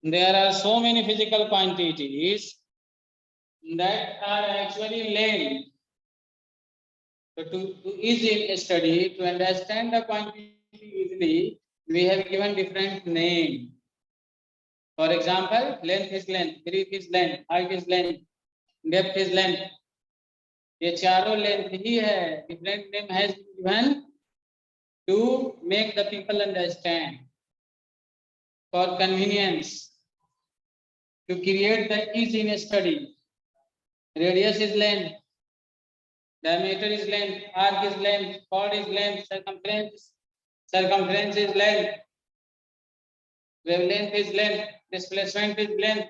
there are so many physical quantities that are actually length. So to easy study, to understand the quantity easily, we have given different name. For example, length is length, breadth is length, height is length, depth is length. ये चारों length ही है. Different name has been given to make the people understand, for convenience, to create the ease in study. Radius is length, diameter is length, arc is length, chord is length, circumference is length, wavelength is length, displacement is length,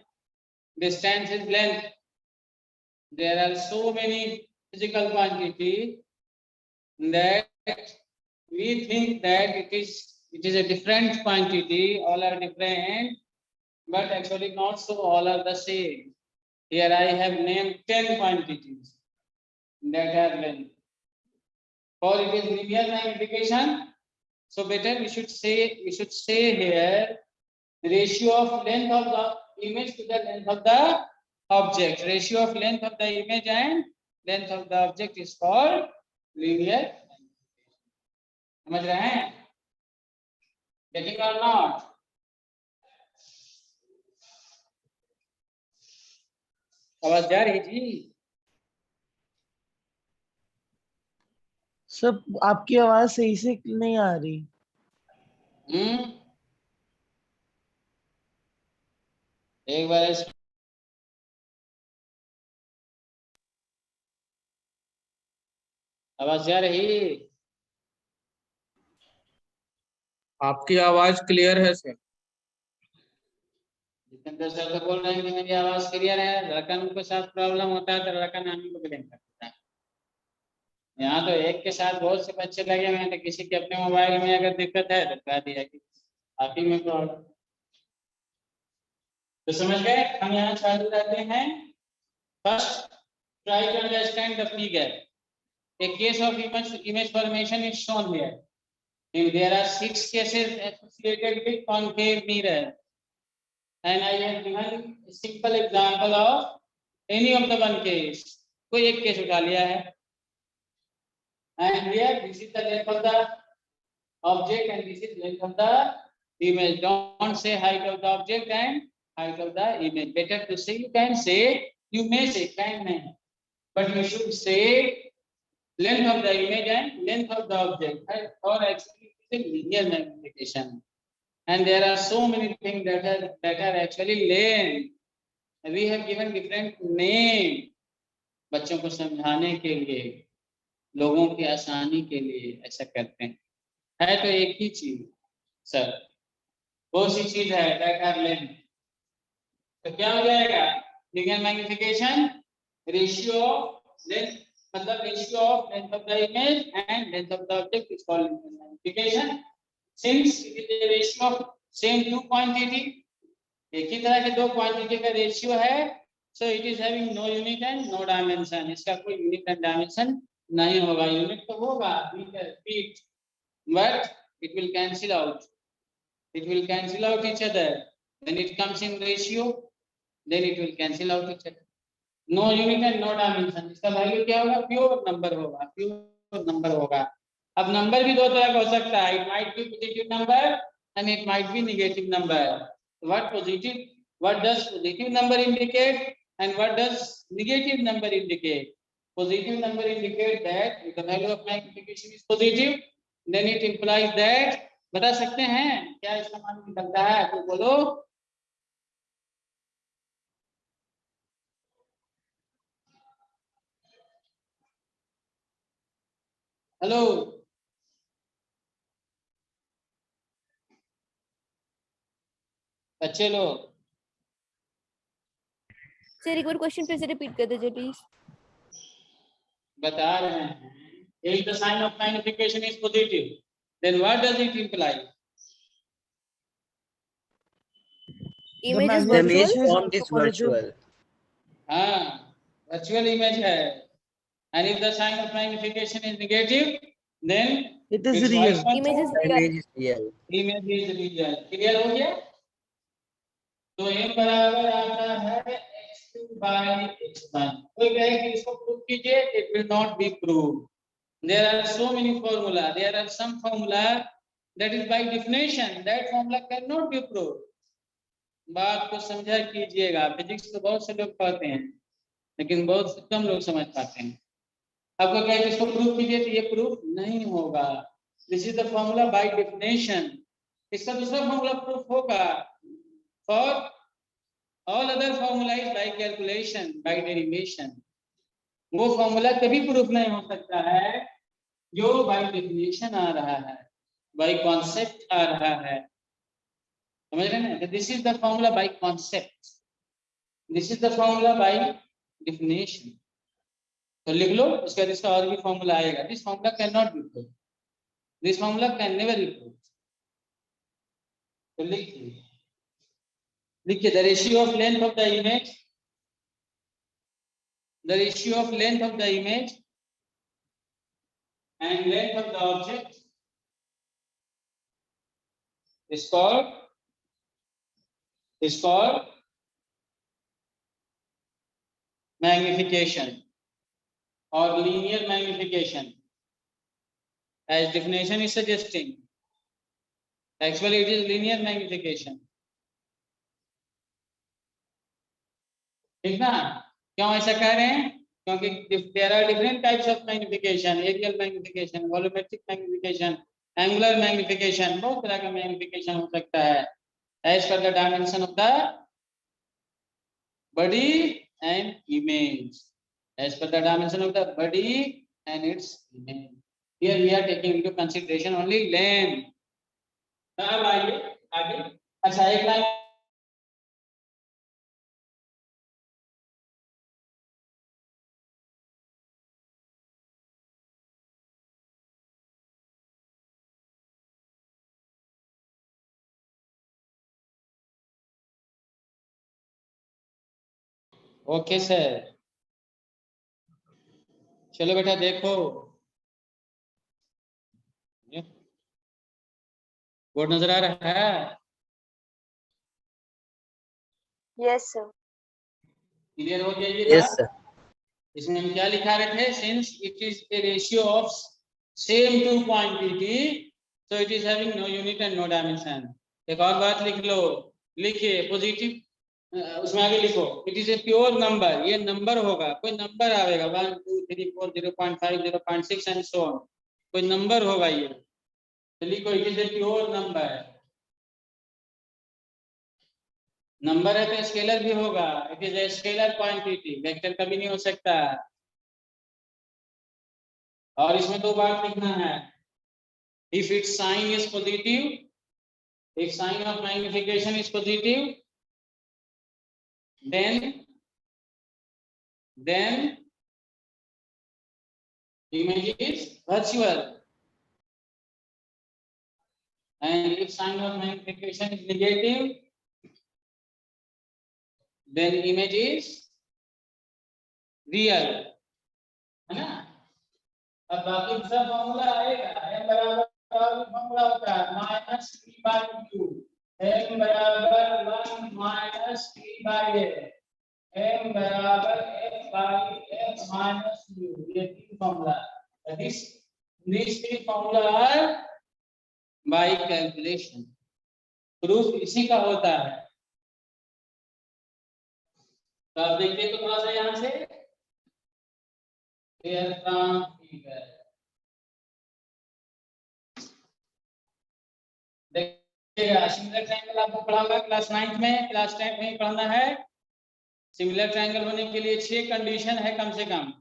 distance is length. There are so many physical quantity that we think that it is a different quantity, all are different, but actually not so, all are the same. Here I have named 10 quantities that are length. For it is linear magnification, so better we should say here ratio of length of the image to the length of the object. Ratio of length of the image and length of the object is called linear. समझ रहे हैं? Getting or not? आवाज जा रही जी? सब आपकी आवाज सही से नहीं आ रही. एक बार आवाज जा रही? आपकी आवाज क्लियर है सर. जितेंद्र सर तो बोल रहे हैं कि मेरी आवाज क्लियर है. लड़कन को साथ प्रॉब्लम होता है तो लड़कन आने को ब्लेम करता है. यहाँ तो एक के साथ बहुत से बच्चे लगे हुए हैं, तो किसी के अपने मोबाइल में अगर दिक्कत है तो कह दिया कि आप ही में प्रॉब्लम. तो समझ गए? हम यहाँ चालू रहते हैं. First, try to understand the figure. A case of image formation is shown here. And there are 6 cases associated with concave mirror. And I have given a simple example of any of the one case. कोई एक case उठा लिया है. And here this is the length of the object and this is length of the image. Don't say height of the object and height of the image. Better to say, you can say, you may say, can nahi, but you should say length of the image and length of the object, or actually it is a linear magnification. And there are so many things that are actually length. We have given different name बच्चों को समझाने के लिए, लोगों की आसानी के लिए ऐसा करते हैं. है तो एक ही चीज सर, बहुत सी चीज है that are length. तो क्या हो जाएगा? linear magnification, ratio of length, मतलब ratio of length of the image and length of the object is called linear magnification. Since it is a ratio of same two quantity, एक ही तरह के दो quantity का रेशियो है, so it is having no unit and no dimension. इसका कोई unit and dimension नहीं होगा. Unit तो होगा metre, feet, but it will cancel out. It will cancel out each other. When it comes in ratio, then it will cancel out each other. No unit and no dimension. इसका value क्या होगा? Pure number होगा. Pure number होगा. अब number भी दो तरह का हो सकता है. It might be positive number and it might be negative number. What does positive number indicate and what does negative number indicate? Positive number indicate that if the value of magnification is positive, then it implies that. बता सकते हैं क्या इसका मान निकलता है? तो बोलो. हेलो, बच्चे लोग. सर एक बार क्वेश्चन फिर से रिपीट कर दीजिए प्लीज. बता रहे हैं, if the sign of magnification is positive, then what does it imply? Image is The image virtual. is virtual. हाँ, virtual image है. And if the sign of magnification is negative, then It is Which real. wise one? Image is real. Image is real. Image is real. Clear हो गया? तो m बराबर आता है x2 by x1. कोई कहे कि इसको प्रूव कीजिए, it will not be proved. There are so many formula. There are some formula that is by definition. That formula cannot be proved. बात को समझा कीजिएगा. फिजिक्स तो बहुत से लोग पढ़ते हैं, लेकिन बहुत कम लोग समझ पाते हैं. आपको कहे कि इसको प्रूव कीजिए, तो ये प्रूफ नहीं होगा. This is the formula by definition. इसका दूसरा फॉर्मूला प्रूफ होगा. For all other formula is by calculation, by derivation. वो फॉर्मूला कभी प्रूफ नहीं हो सकता है जो by definition आ रहा है, by concept आ रहा है. समझ रहे हैं ना? This is the formula by concept. This is the formula by definition. तो लिख लो, उसके बाद इसका और भी फॉर्मूला आएगा. This formula cannot be proved. This formula can never be proved. तो लिखिए the ratio of length of the image, the ratio of length of the image and length of the object is called magnification or linear magnification, as definition is suggesting. Actually it is linear magnification. ठीक ना? क्यों ऐसा कह रहे हैं? क्योंकि there are different types of magnification, aerial magnification, volumetric magnification, angular magnification. बहुत तरह का magnification हो सकता है as per the dimension of the body and image. As per the dimension of the body and its image. Here we are taking into consideration only length. अब आइए आगे. अच्छा, एक लाइन ओके सर. चलो बेटा देखो, बोर्ड नजर आ रहा है? Yes, sir. क्लियर हो गया ये Yes, बात? sir. इसमें हम क्या लिखा रहे थे? Since it is a ratio of same two quantity, so it is having no unit and no dimension. एक और बात लिख लो, लिखिए पॉजिटिव, उसमें आगे लिखो it is a pure number. ये नंबर होगा, कोई नंबर आएगा 1 2 3 4 0.5 0.6 एंड सो ऑन. कोई नंबर होगा ये, तो लिखो it is a pure number. Number है तो स्केलर भी होगा. It is a scalar quantity, vector कभी नहीं हो सकता. और इसमें दो बात लिखना है. If its sign is positive, if sign of magnification is positive, then image is virtual, and if sign of magnification is negative, then image is real. है ना? अब बाकी सब फॉर्मूला आएगा. m बराबर फॉर्मूला होता है minus p by q. m बराबर 1 minus p by a. m बराबर f by f minus u. ये तीन formula. These three formula are by calculation. Proof इसी का होता है. तो आप देखिए तो थोड़ा सा यहाँ से देखिएगा. सिमिलर ट्रायंगल आपको पढ़ा होगा क्लास 9th में, क्लास 10th में पढ़ना है. सिमिलर ट्रायंगल होने के लिए 6 कंडीशन है कम से कम.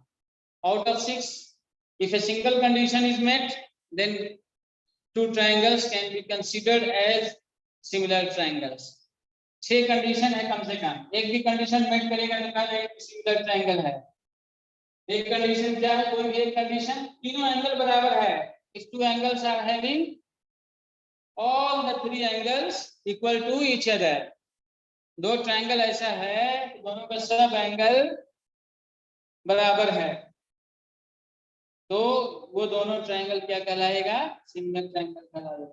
Out of 6, if a single condition is met, then 2 triangles can be considered as similar triangles. 6 condition है कम से कम. एक भी कंडीशन मेट करेगा तो कहा जाएगा सिमिलर ट्रायंगल है. एक कंडीशन क्या है? कोई भी एक कंडीशन, तीनों एंगल बराबर है. If 2 angles are having all the 3 angles equal to each other. 2 triangle ऐसा है दोनों का सब एंगल बराबर है. तो वो दोनों ट्रायंगल क्या कहलाएगा? सिमिलर ट्रायंगल कहलाएगा।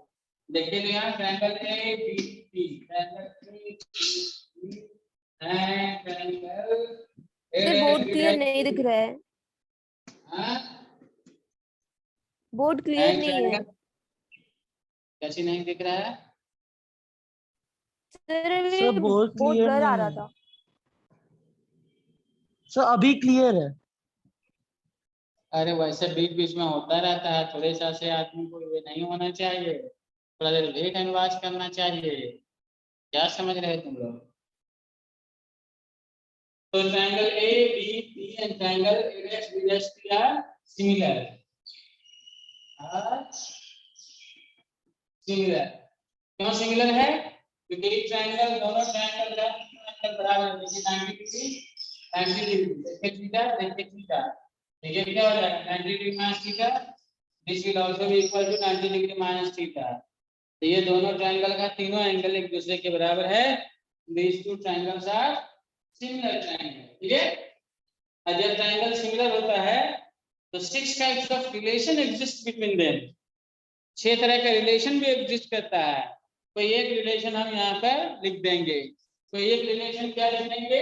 देखिए तो यहाँ triangle A B C, triangle A B C and triangle sir board clear नहीं दिख रहा है, बोर्ड क्लियर नहीं है कैसे नहीं दिख रहा है? सर, अभी sir board board clear blur आ नहीं रहा है था। सर, अभी क्लियर है। अरे वैसे बीच बीच में होता रहता है, थोड़े सा से आदमी को ये नहीं होना चाहिए, थोड़ा देर वेट एंड वॉच करना चाहिए। क्या समझ रहे तुम लोग? तो triangle A B C and triangle A dash B dash are similar, similar. क्यों सिमिलर है? क्योंकि ट्रायंगल, दोनों ट्रायंगल का एंगल बराबर है, जैसे 90 डिग्री 90 डिग्री, देखिए थीटा देखिए थीटा, देखिए क्या हो जाएगा 90 degree minus theta, this will also be equal to 90 degree minus theta. तो ये दोनों ट्रायंगल का तीनों एंगल एक दूसरे के बराबर है। these two triangles are similar triangle, ठीक है? और जब ट्रायंगल सिमिलर होता है तो 6 types of relation exist between them, 6 तरह का रिलेशन भी एग्जिस्ट करता है। कोई एक रिलेशन हम यहाँ पर लिख देंगे, कोई एक रिलेशन क्या लिख देंगे?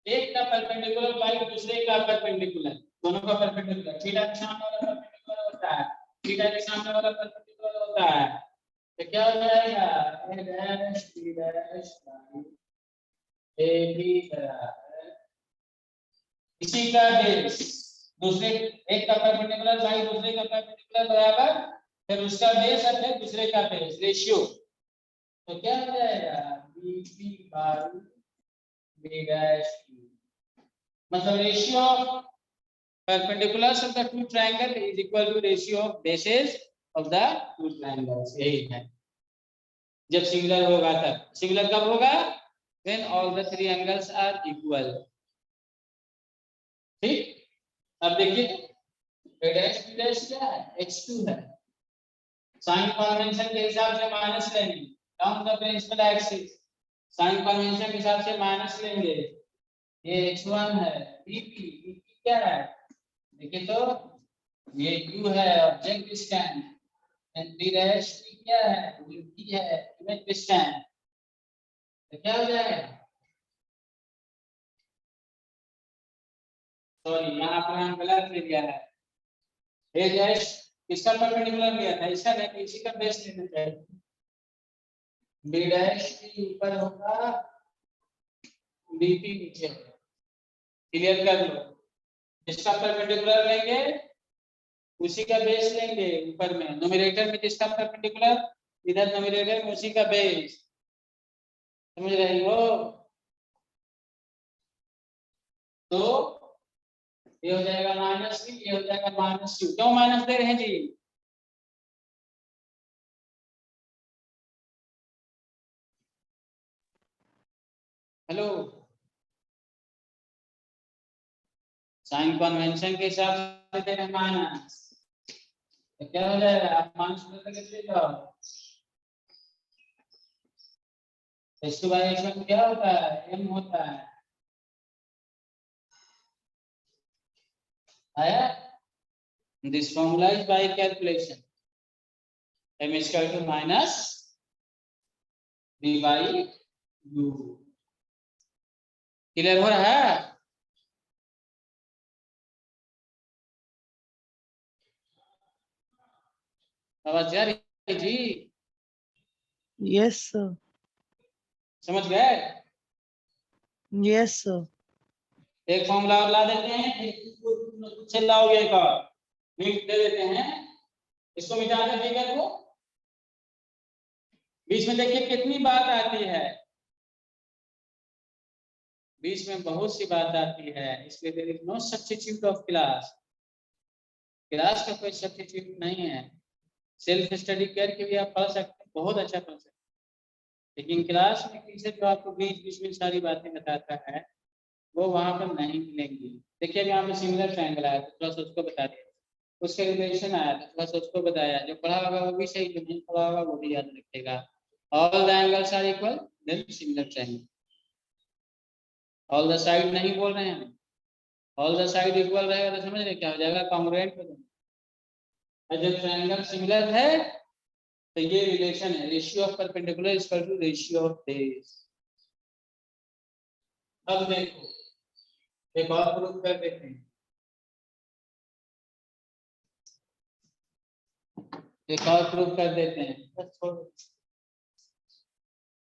एक का परपेंडिकुलर बाई दूसरे का परपेंडिकुलर, दोनों का परपेंडिकुलर, थीटा के सामने वाला परपेंडिकुलर होता है, थीटा के सामने वाला परपेंडिकुलर होता है, तो क्या हो जाएगा? a dash b dash a b बराबर इसी का बेस, दूसरे एक का परपेंडिकुलर बाई दूसरे का परपेंडिकुलर बराबर फिर उसका बेस और फिर दूसरे का बेस, रेशियो। तो क्या हो जाएगा? bp by b dash b, मतलब ratio of perpendiculars of the two triangle is equal to ratio of bases of the two triangles, यही है। जब सिमिलर होगा तब, सिमिलर कब होगा? when all the three angles are equal, ठीक? अब देखिए a dash b dash क्या है? x2 है, साइन कन्वेंशन के हिसाब से माइनस लेंगे, down the principal axis sign convention के हिसाब से माइनस लेंगे, ये x1 है, bp क्या है? देखिए तो ये q है object distance, and b dash क्या है? v है इमेज डिस्टेंस। तो क्या हो जाएगा? सॉरी यहाँ पर हम गलत ले लिया है, a डैश किसका परपेंडिकुलर लिया था? इसका नहीं, इसी का बेस लेना चाहिए। b डैश के ऊपर होगा, bp नीचे होगा, क्लियर कर लो। जिसका परपेंडिकुलर लेंगे उसी का बेस लेंगे ऊपर में, न्यूमरेटर में जिसका परपेंडिकुलर इधर न्यूमरेटर में उसी का बेस, समझ रही हो? तो ये हो जाएगा माइनस q, ये हो जाएगा माइनस q। क्यों माइनस दे रहे हैं जी? हेलो, साइन कन्वेंशन के हिसाब से दे रहे हैं माइनस, तो क्या हो जाएगा? आप माइनस करके चले जाओ, x2 by x1 क्या होता है? m होता है, आया? This formula is by calculation, m is equal to minus b by u। Clear हो रहा है? आवाज जा रही है जी? यस सर, समझ गए? Yes sir. एक फॉर्मूला और ला देते हैं, खुद से लाओगे एक और मिट दे देते हैं, इसको मिटा दे फिगर को। बीच में देखिए कितनी बात आती है, बीच में बहुत सी बात आती है, इसलिए there is no substitute of class, class का कोई सब्स्टिट्यूट नहीं है। सेल्फ स्टडी करके भी आप पढ़ सकते हैं, बहुत अच्छा पढ़ सकते हैं, लेकिन क्लास में टीचर जो आपको बीच बीच में सारी बातें बताता है वो वहां पर नहीं मिलेंगी। देखिए अब यहाँ पे सिमिलर ट्रायंगल आया तो थोड़ा सा उसको बता दिया, उसके रिलेशन आया तो थोड़ा सा उसको बताया, जो पढ़ा होगा वो भी सही, जो नहीं पढ़ा होगा वो भी याद रखेगा। All the angles are equal then similar triangle, all the side नहीं बोल रहे हैं हम, ऑल द साइड इक्वल रहेगा तो समझ रहे क्या हो जाएगा? कॉन्ग्रुएंट हो जाएगा। और जब ट्रायंगल सिमिलर है तो ये रिलेशन है, ratio of perpendicular is equal to ratio of base. अब देखो एक और प्रूफ कर देते हैं, एक और प्रूफ कर देते हैं। बस छोड़ो,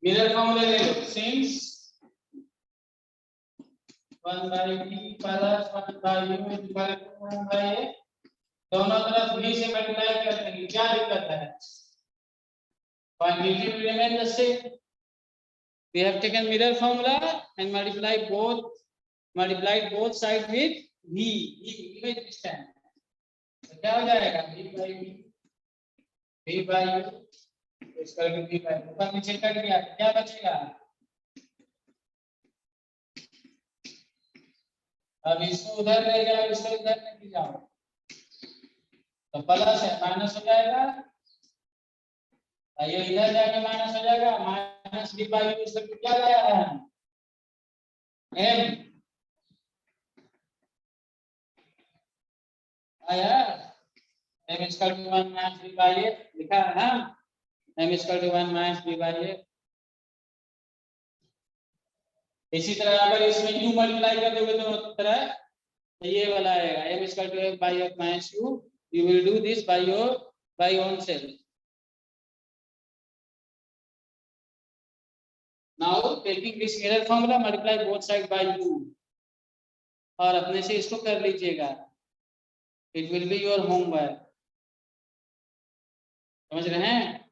मिरर फॉर्मूला ले लो, since 1/b plus 1/u equal to 1/a, दोनों तरफ v से मल्टीप्लाई कर देंगे, क्या दिक्कत है? Quantity will remain the same. We have taken mirror formula and multiplied both sides with v, image distance. तो क्या हो जाएगा? v by u इसका v by ऊपर नीचे कट गया, क्या बचेगा? अब इसको उधर ले जाओ, इसको इधर लेके जाओ, तो प्लस है माइनस हो जाएगा, ये इधर जाके माइनस हो जाएगा, माइनस v by u इसको क्या लाया है? m आया, m is equal to 1 minus v by a लिखा है ना, m is equal to 1 minus v by a। इसी तरह अगर इसमें u मल्टीप्लाई कर दोगे दोनों तरह तो ये वाला आएगा, m is equal to f by f minus u, you will do this by your own self। Now taking this mirror formula multiply both sides by u और अपने से इसको कर लीजिएगा, it will be your homework। समझ रहे हैं?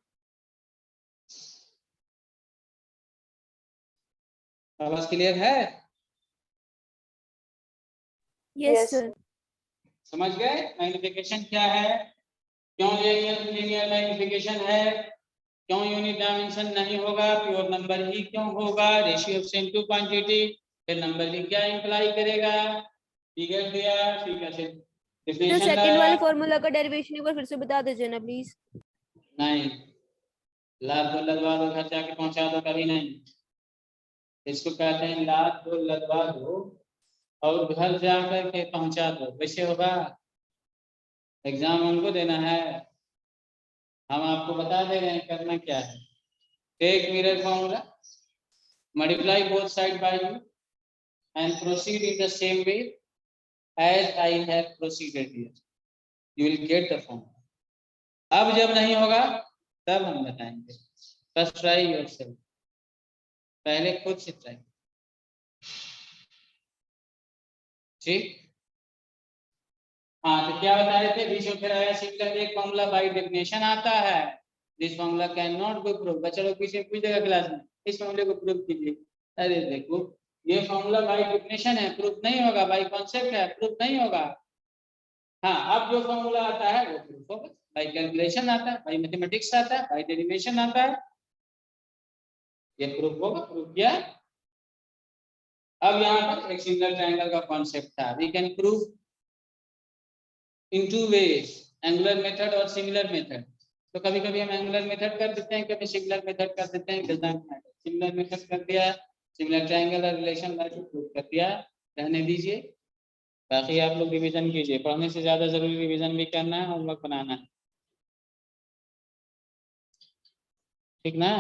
आवाज क्लियर है? Yes Yes, sir. समझ गए मैग्निफिकेशन क्या है, क्यों लीनियर मैग्निफिकेशन है, क्यों यूनिट डायमेंशन नहीं होगा, प्योर नंबर ही क्यों होगा, ratio of same two quantity, फिर नंबर ही क्या इंप्लाई करेगा, फिगर दिया, फिगर से तो डिफिनेशन सेकंड वाले फॉर्मूला का डेरिवेशन एक बार फिर से बता दीजिए ना प्लीज। नहीं, लाभ दो लगवा दो, घर जाके पहुंचा दो, कभी नहीं। इसको कहते हैं लाभ दो लगवा दो और घर जाकर के पहुंचा दो, वैसे होगा? एग्जाम उनको देना है, हम आपको बता दे रहे हैं करना क्या है। Take mirror formula, multiply both side by u and proceed in the same way as I have proceeded here, you will get the formula. अब जब नहीं होगा तब हम बताएंगे, फर्स्ट ट्राई योरसेल्फ, पहले खुद से ट्राई। ठीक, हाँ तो क्या बता रहे थे, एक फॉर्मूला बाय डेफिनेशन आता है, this formula can not be prove. बच्चा लोग पीछे पूछ देगा क्लास में, इस फॉर्मूले को प्रूव कीजिए, अरे देखो ये फॉर्मूला बाय डेफिनेशन है, प्रूफ नहीं होगा, बाय कॉन्सेप्ट है, प्रूफ नहीं होगा। हाँ, अब जो फॉर्मूला आता है वो प्रूफ होगा, बाय कैलकुलेशन आता है, बाय मैथमेटिक्स आता है, बाय डेरिवेशन आता है, ये प्रूफ होगा, प्रूफ किया। अब यहाँ पर एक सिमिलर ट्रायंगल का कॉन्सेप्ट था, we can prove in two ways, angular method और सिमिलर मेथड। तो कभी कभी हम एंगुलर मेथड कर देते हैं, कभी सिमिलर मेथड कर देते हैं, सिमिलर मेथड कर दिया, सिमिलर ट्रायंगल और रिलेशन प्रूव कर दिया, रहने दीजिए, बाकी आप लोग रिवीजन कीजिए, पढ़ने से ज्यादा जरूरी रिवीजन भी करना है, होमवर्क बनाना है, ठीक ना?